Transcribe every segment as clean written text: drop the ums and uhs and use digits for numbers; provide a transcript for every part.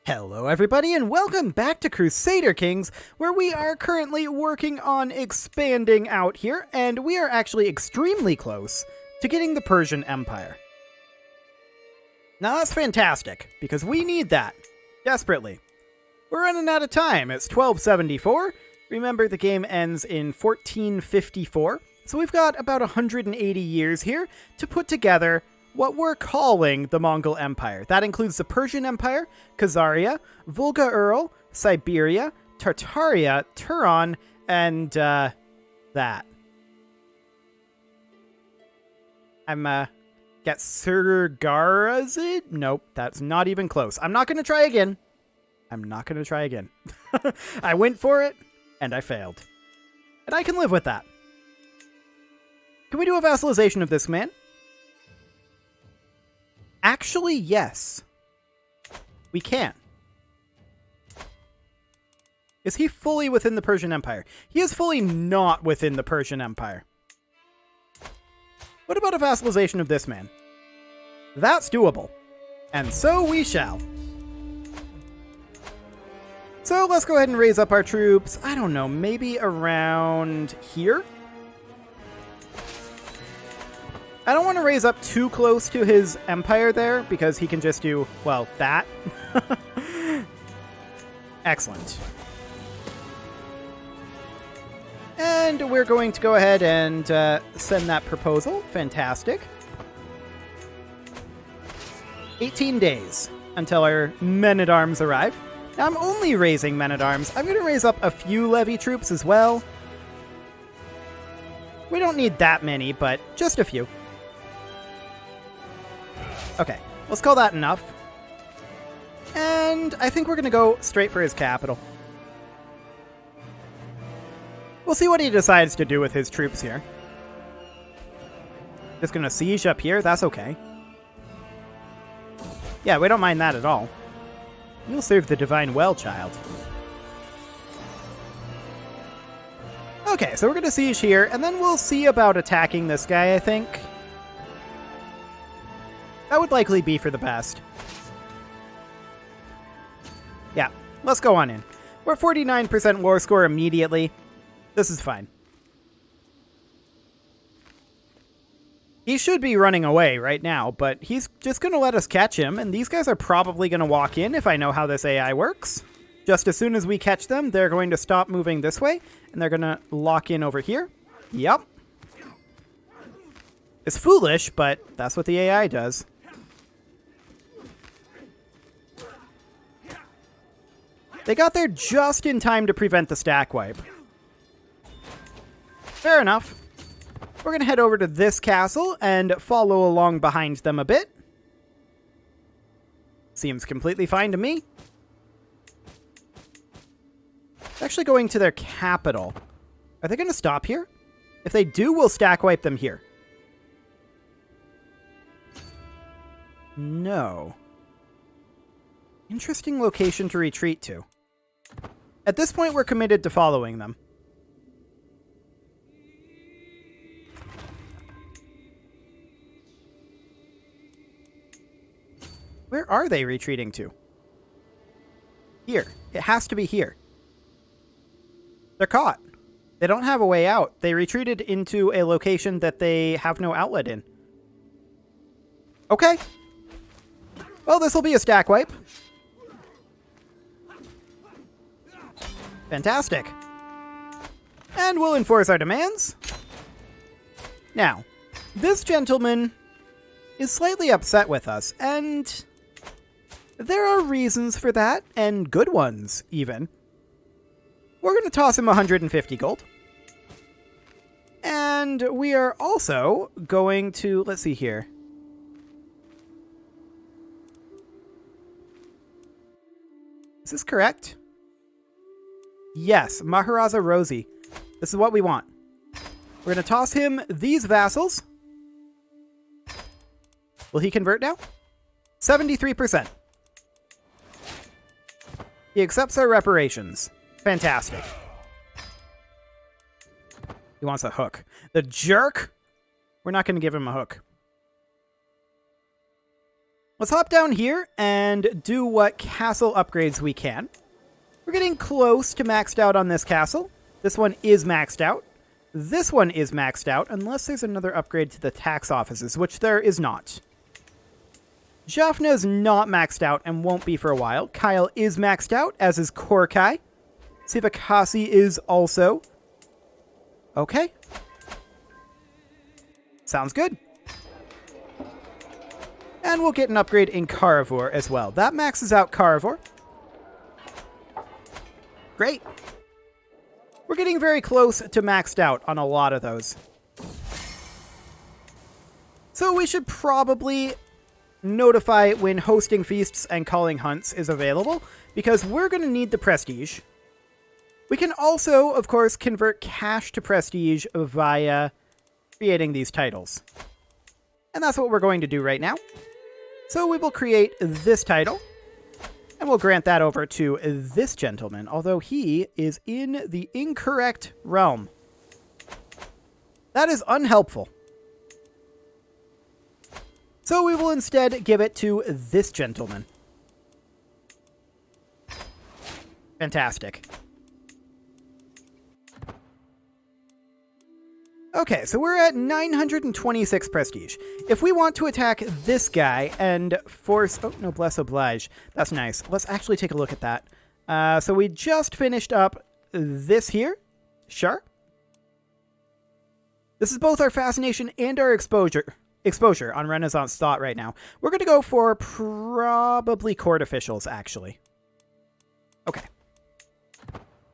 Hello everybody and welcome back to Crusader Kings, where we are currently working on expanding out here, and we are actually extremely close to getting the Persian Empire. Now that's fantastic, because we need that, desperately. We're running out of time, it's 1274, remember the game ends in 1454, so we've got about 180 years here to put together what we're calling the Mongol Empire. That includes the Persian Empire, Khazaria, Volga-Ural, Siberia, Tartaria, Turan, and, that. Get Surgarazid? Nope, that's not even close. I'm not gonna try again. I went for it, and I failed. And I can live with that. Can we do a vassalization of this man? Actually, yes. We can. Is he fully within the Persian Empire? He is fully not within the Persian Empire. What about a vassalization of this man? That's doable. And so we shall. So let's go ahead and raise up our troops. I don't know, maybe around here? I don't want to raise up too close to his empire there, because he can just do, well, that. Excellent. And we're going to go ahead and send that proposal. Fantastic. 18 days until our men-at-arms arrive. Now, I'm only raising men-at-arms. I'm going to raise up a few levy troops as well. We don't need that many, but just a few. Okay, let's call that enough. And I think we're going to go straight for his capital. We'll see what he decides to do with his troops here. Just going to siege up here, that's okay. Yeah, we don't mind that at all. You'll serve the divine well, child. Okay, so we're going to siege here, and then we'll see about attacking this guy, I think. That would likely be for the best. Yeah, let's go on in. We're at 49% war score immediately. This is fine. He should be running away right now, but he's just going to let us catch him, and these guys are probably going to walk in if I know how this AI works. Just as soon as we catch them, they're going to stop moving this way, and they're going to lock in over here. Yep. It's foolish, but that's what the AI does. They got there just in time to prevent the stack wipe. Fair enough. We're going to head over to this castle and follow along behind them a bit. Seems completely fine to me. Actually going to their capital. Are they going to stop here? If they do, we'll stack wipe them here. No. Interesting location to retreat to. At this point, we're committed to following them. Where are they retreating to? Here. It has to be here. They're caught. They don't have a way out. They retreated into a location that they have no outlet in. Okay. Well, this will be a stack wipe. Fantastic. And we'll enforce our demands. Now, this gentleman is slightly upset with us, and there are reasons for that, and good ones, even. We're going to toss him 150 gold. And we are also going to, let's see here. Is this correct? Yes, Maharaja Rosie. This is what we want. We're going to toss him these vassals. Will he convert now? 73%. He accepts our reparations. Fantastic. He wants a hook. The jerk! We're not going to give him a hook. Let's hop down here and do what castle upgrades we can. We're getting close to maxed out on this castle. This one is maxed out. This one is maxed out, unless there's another upgrade to the tax offices, which there is not. Jaffna is not maxed out and won't be for a while. Kyle is maxed out, as is Korkai. Sivakasi is also. Okay. Sounds good. And we'll get an upgrade in Carivore as well. That maxes out Carivore. Great. We're getting very close to maxed out on a lot of those. So we should probably notify when hosting feasts and calling hunts is available, because we're going to need the prestige. We can also, of course, convert cash to prestige via creating these titles. And that's what we're going to do right now. So we will create this title, and we'll grant that over to this gentleman, although he is in the incorrect realm. That is unhelpful. So we will instead give it to this gentleman. Fantastic. Okay, so we're at 926 prestige. If we want to attack this guy and force... Oh, noblesse oblige. That's nice. Let's actually take a look at that. So we just finished up this here. Sure. This is both our fascination and our exposure on Renaissance Thought right now. We're going to go for probably court officials, actually. Okay.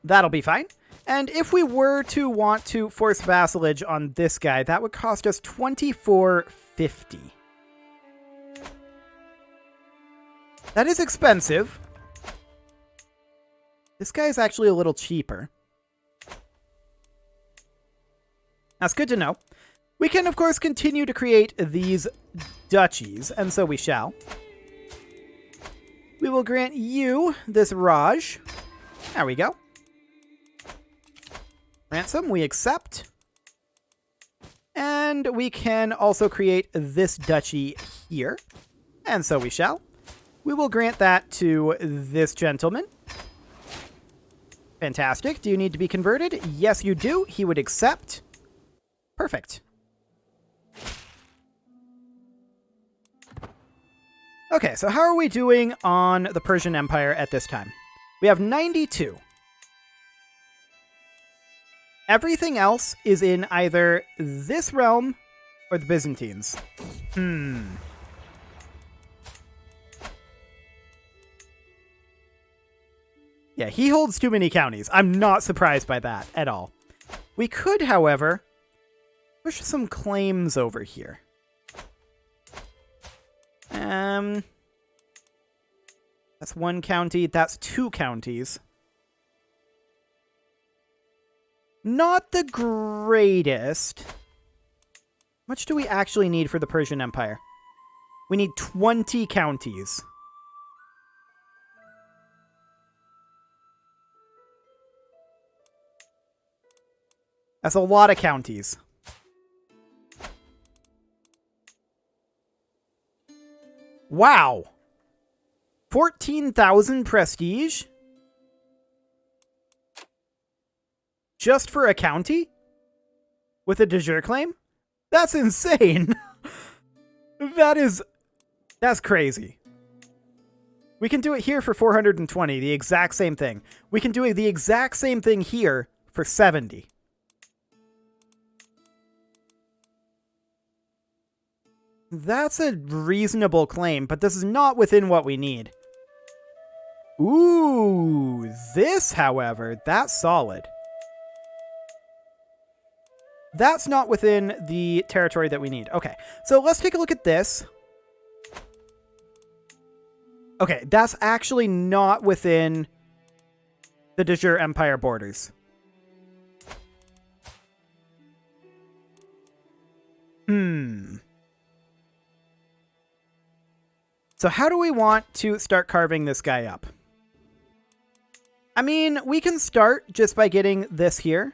That'll be fine. And if we were to want to force vassalage on this guy, that would cost us 2450. That is expensive. This guy is actually a little cheaper. That's good to know. We can, of course, continue to create these duchies, and so we shall. We will grant you this Raj. There we go. Ransom, we accept. And we can also create this duchy here. And so we shall. We will grant that to this gentleman. Fantastic. Do you need to be converted? Yes, you do. He would accept. Perfect. Okay, so how are we doing on the Persian Empire at this time? We have 92. Everything else is in either this realm or the Byzantines. Yeah, he holds too many counties. I'm not surprised by that at all. We could, however, push some claims over here. That's one county. That's two counties. Not the greatest. How much do we actually need for the Persian Empire? We need 20 counties. That's a lot of counties. Wow. 14,000 prestige? Just for a county? With a de jure claim? That's insane. That's crazy. We can do it here for 420, the exact same thing. We can do the exact same thing here for 70. That's a reasonable claim, but this is not within what we need. Ooh, this, however, that's solid. That's not within the territory that we need. Okay, so let's take a look at this. Okay, that's actually not within the de jure Empire borders. So how do we want to start carving this guy up? I mean, we can start just by getting this here.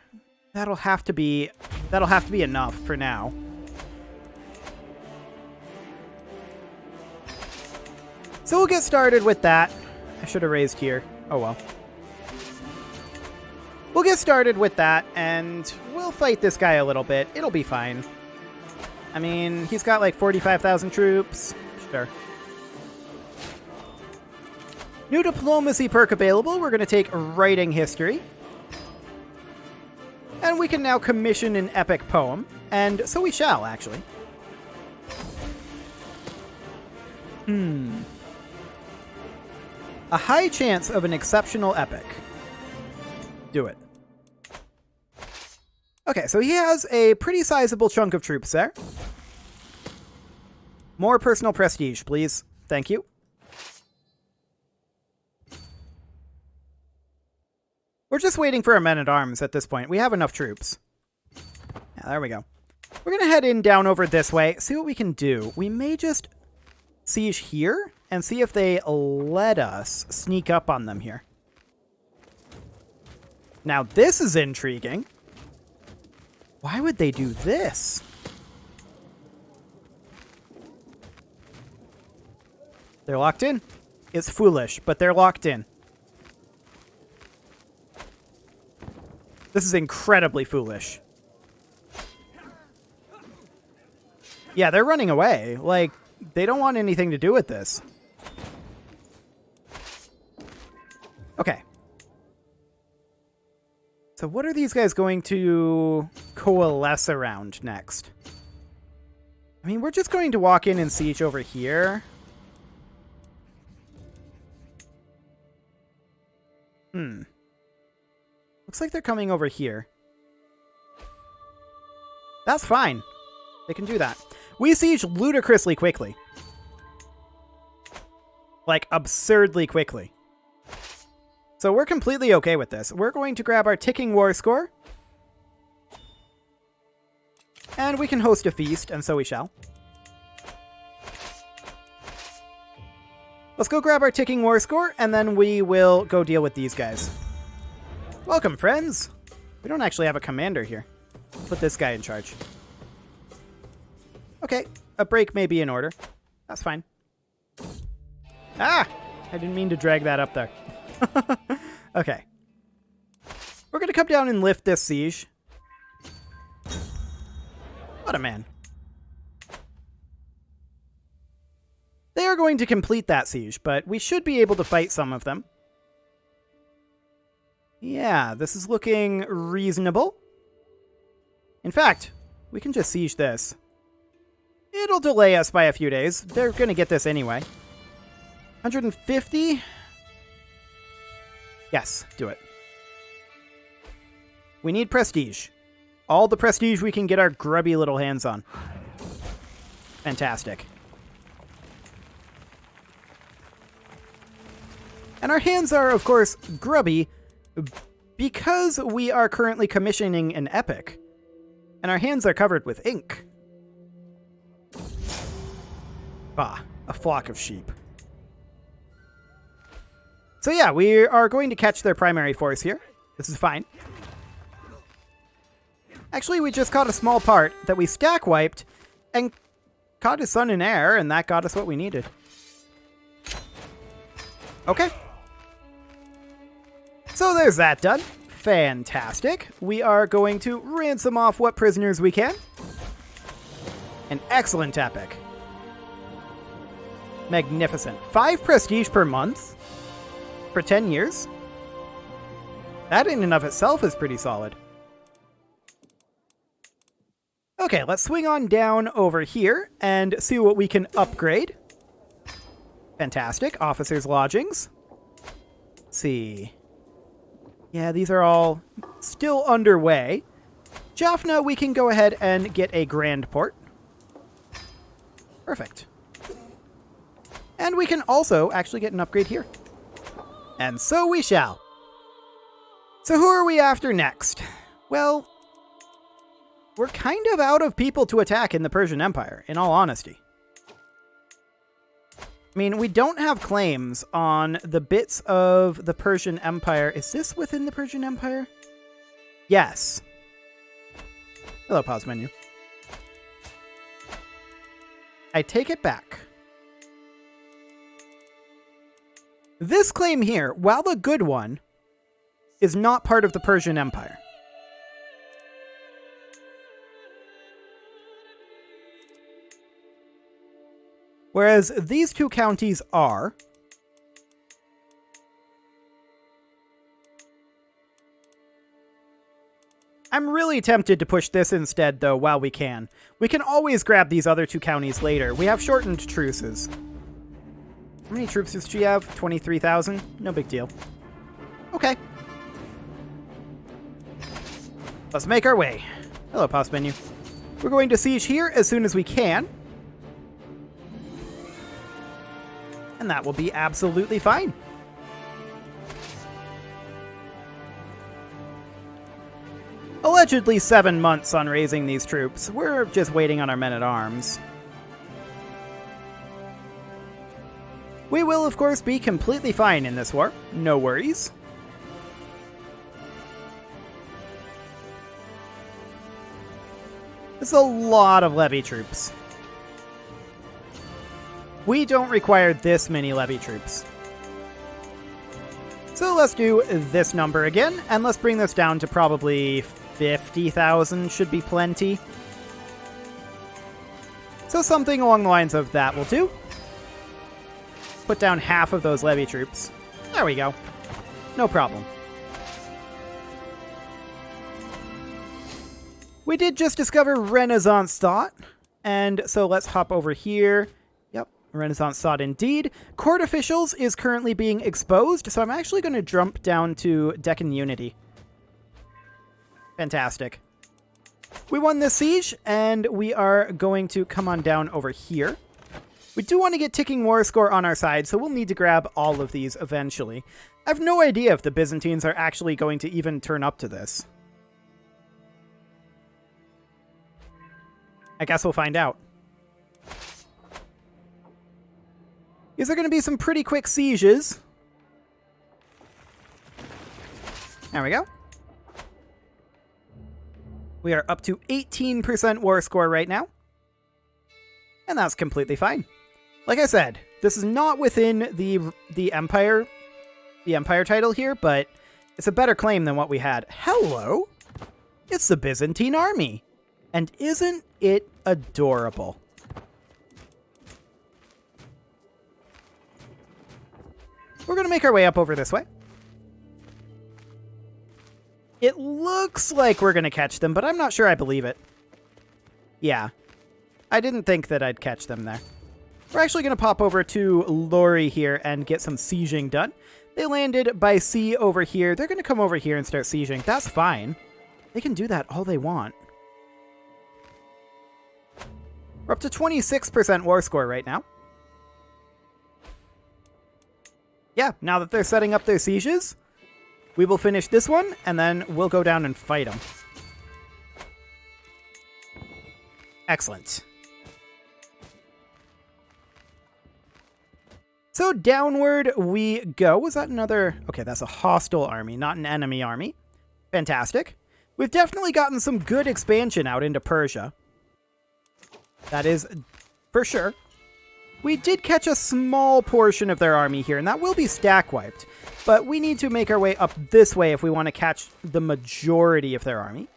That'll have to be enough for now. So we'll get started with that. I should have raised here. Oh well. We'll get started with that, and we'll fight this guy a little bit. It'll be fine. I mean, he's got like 45,000 troops. Sure. New diplomacy perk available. We're going to take writing history. And we can now commission an epic poem. And so we shall, actually. A high chance of an exceptional epic. Do it. Okay, so he has a pretty sizable chunk of troops there. More personal prestige, please. Thank you. We're just waiting for our men-at-arms at this point. We have enough troops. Yeah, there we go. We're going to head in down over this way, see what we can do. We may just siege here and see if they let us sneak up on them here. Now, this is intriguing. Why would they do this? They're locked in. It's foolish, but they're locked in. This is incredibly foolish. Yeah, they're running away. Like, they don't want anything to do with this. Okay. So what are these guys going to coalesce around next? I mean, we're just going to walk in and siege over here. Looks like they're coming over here. That's fine. They can do that. We siege ludicrously quickly. Like, absurdly quickly. So we're completely okay with this. We're going to grab our ticking war score. And we can host a feast, and so we shall. Let's go grab our ticking war score, and then we will go deal with these guys. Welcome, friends. We don't actually have a commander here. Put this guy in charge. Okay, a break may be in order. That's fine. Ah! I didn't mean to drag that up there. Okay. We're going to come down and lift this siege. What a man. They are going to complete that siege, but we should be able to fight some of them. Yeah, this is looking reasonable. In fact, we can just siege this. It'll delay us by a few days. They're going to get this anyway. 150? Yes, do it. We need prestige. All the prestige we can get our grubby little hands on. Fantastic. And our hands are, of course, grubby because we are currently commissioning an epic. And our hands are covered with ink. Ah, a flock of sheep. So yeah, we are going to catch their primary force here. This is fine. Actually, we just caught a small part that we stack wiped and caught his son in air, and that got us what we needed. Okay. So there's that done. Fantastic. We are going to ransom off what prisoners we can. An excellent epic. Magnificent. 5 prestige per month for 10 years. That in and of itself is pretty solid. Okay, let's swing on down over here and see what we can upgrade. Fantastic. Officers' lodgings. Let's see. Yeah, these are all still underway. Jaffna, we can go ahead and get a grand port. Perfect. And we can also actually get an upgrade here. And so we shall. So who are we after next? Well, we're kind of out of people to attack in the Persian Empire, in all honesty. I mean, we don't have claims on the bits of the Persian Empire. Is this within the Persian Empire? Yes. Hello, pause menu. I take it back. This claim here, while the good one, is not part of the Persian Empire. Whereas these two counties are. I'm really tempted to push this instead, though, while we can. We can always grab these other two counties later. We have shortened truces. How many troops does she have? 23,000? No big deal. Okay. Let's make our way. Hello, pause menu. We're going to siege here as soon as we can. And that will be absolutely fine. Allegedly 7 months on raising these troops. We're just waiting on our men-at-arms. We will, of course, be completely fine in this war. No worries. It's a lot of levy troops. We don't require this many levy troops. So let's do this number again, and let's bring this down to probably 50,000 should be plenty. So something along the lines of that will do. Put down half of those levy troops. There we go. No problem. We did just discover Renaissance thought, and so let's hop over here. Yep, Renaissance thought indeed. Court officials is currently being exposed, so I'm actually going to jump down to Deccan Unity. Fantastic. We won this siege, and we are going to come on down over here. We do want to get ticking war score on our side, so we'll need to grab all of these eventually. I have no idea if the Byzantines are actually going to even turn up to this. I guess we'll find out. These are going to be some pretty quick sieges. There we go. We are up to 18% war score right now. And that's completely fine. Like I said, this is not within the Empire title here, but it's a better claim than what we had. Hello? It's the Byzantine army. And isn't it adorable? We're going to make our way up over this way. It looks like we're going to catch them, but I'm not sure I believe it. Yeah. I didn't think that I'd catch them there. We're actually going to pop over to Lori here and get some sieging done. They landed by sea over here. They're going to come over here and start sieging. That's fine. They can do that all they want. We're up to 26% war score right now. Yeah, now that they're setting up their sieges, we will finish this one, and then we'll go down and fight them. Excellent. So downward we go. Was that another... Okay, that's a hostile army, not an enemy army. Fantastic. We've definitely gotten some good expansion out into Persia. That is for sure. We did catch a small portion of their army here, and that will be stack wiped. But we need to make our way up this way if we want to catch the majority of their army.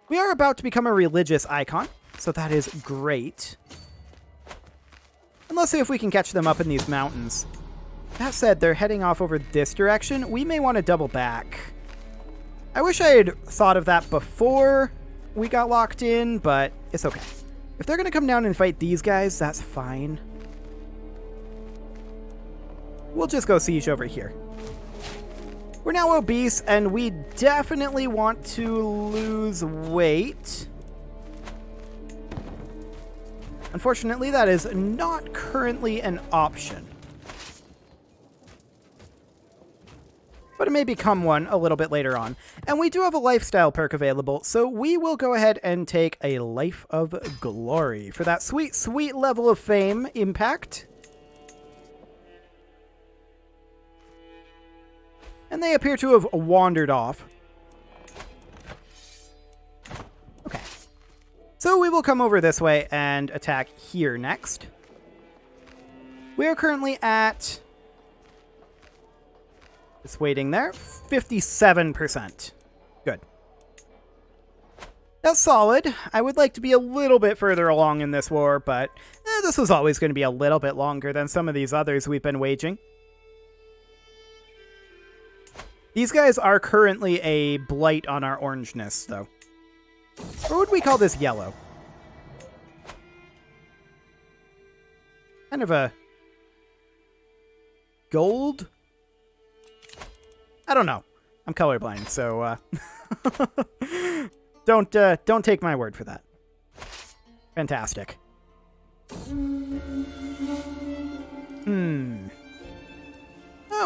We are about to become a religious icon, so that is great. And let's see if we can catch them up in these mountains. That said, they're heading off over this direction. We may want to double back. I wish I had thought of that before we got locked in, but it's okay. If they're going to come down and fight these guys, that's fine. We'll just go siege over here. We're now obese, and we definitely want to lose weight. Unfortunately, that is not currently an option. But it may become one a little bit later on. And we do have a lifestyle perk available, so we will go ahead and take a Life of Glory for that sweet, sweet level of fame impact. And they appear to have wandered off. Okay. So we will come over this way and attack here next. We are currently at Just waiting there. 57%. Good. That's solid. I would like to be a little bit further along in this war, but this was always going to be a little bit longer than some of these others we've been waging. These guys are currently a blight on our orangeness, though. Or would we call this yellow? Kind of a gold? I don't know. I'm colorblind, so don't take my word for that. Fantastic.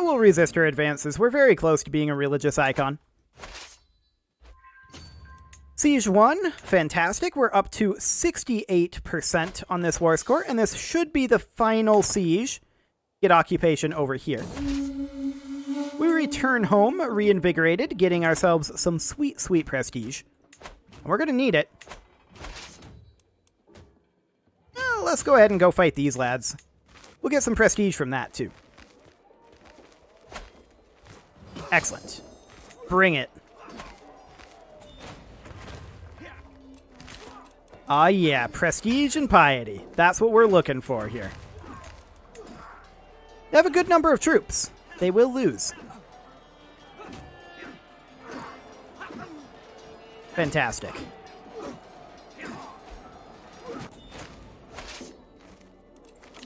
We'll resist her advances. We're very close to being a religious icon. Siege 1, fantastic. We're up to 68% on this war score, and this should be the final siege. Get occupation over here. We return home, reinvigorated, getting ourselves some sweet, sweet prestige. And we're going to need it. Well, let's go ahead and go fight these lads. We'll get some prestige from that, too. Excellent. Bring it. Ah, yeah, prestige and piety. That's what we're looking for here. They have a good number of troops. They will lose. Fantastic.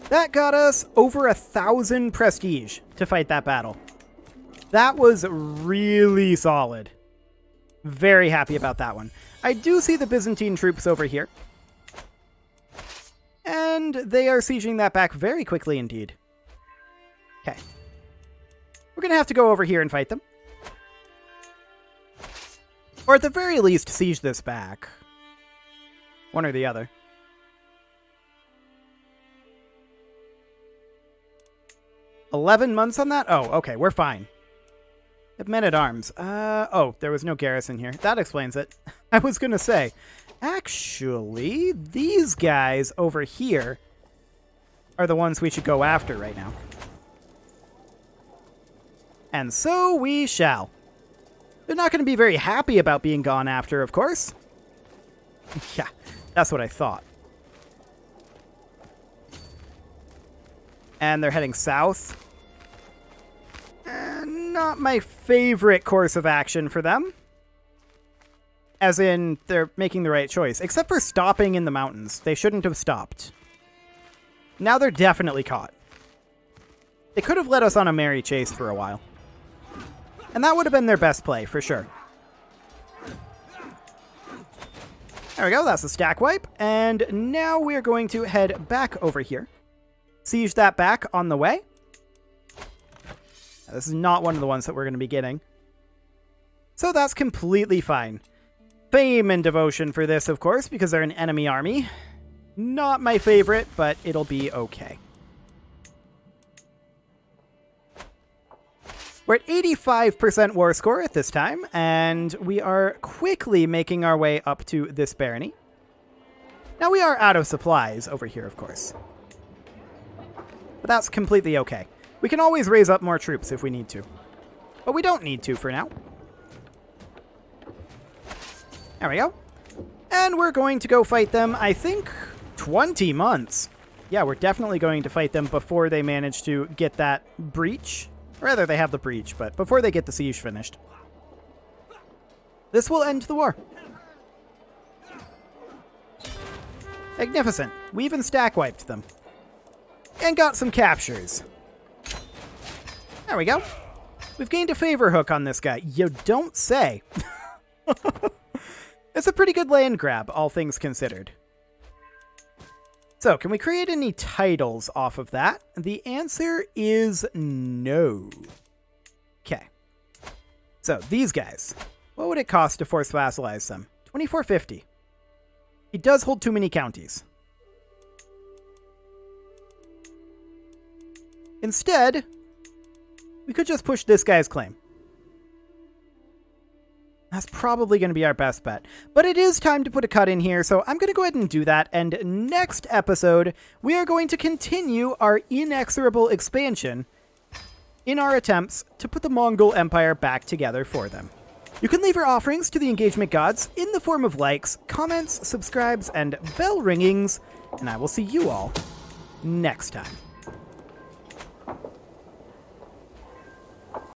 That got us over 1,000 prestige to fight that battle. That was really solid. Very happy about that one. I do see the Byzantine troops over here. And they are sieging that back very quickly indeed. Okay. We're going to have to go over here and fight them. Or at the very least, siege this back. One or the other. $11 on that? Oh, okay, we're fine. Have men-at-arms. Oh, there was no garrison here. That explains it. I was going to say, actually, these guys over here are the ones we should go after right now. And so we shall. They're not going to be very happy about being gone after, of course. Yeah, that's what I thought. And they're heading south. Not my favorite course of action for them. As in, they're making the right choice. Except for stopping in the mountains. They shouldn't have stopped. Now they're definitely caught. They could have led us on a merry chase for a while. And that would have been their best play, for sure. There we go, that's a stack wipe. And now we're going to head back over here. Siege that back on the way. This is not one of the ones that we're going to be getting. So that's completely fine. Fame and devotion for this, of course, because they're an enemy army. Not my favorite, but it'll be okay. We're at 85% war score at this time, and we are quickly making our way up to this barony. Now we are out of supplies over here, of course. But that's completely okay. We can always raise up more troops if we need to. But we don't need to for now. There we go. And we're going to go fight them, I think, 20 months. Yeah, we're definitely going to fight them before they manage to get that breach. Or rather, they have the breach, but before they get the siege finished. This will end the war. Magnificent. We even stack wiped them. And got some captures. There we go. We've gained a favor hook on this guy. You don't say. It's a pretty good land grab, all things considered. So, can we create any titles off of that? The answer is no. Okay. So, these guys. What would it cost to force vassalize them? $24.50. He does hold too many counties. Instead, we could just push this guy's claim. That's probably going to be our best bet. But it is time to put a cut in here, so I'm going to go ahead and do that. And next episode, we are going to continue our inexorable expansion in our attempts to put the Mongol Empire back together for them. You can leave your offerings to the engagement gods in the form of likes, comments, subscribes, and bell ringings, and I will see you all next time.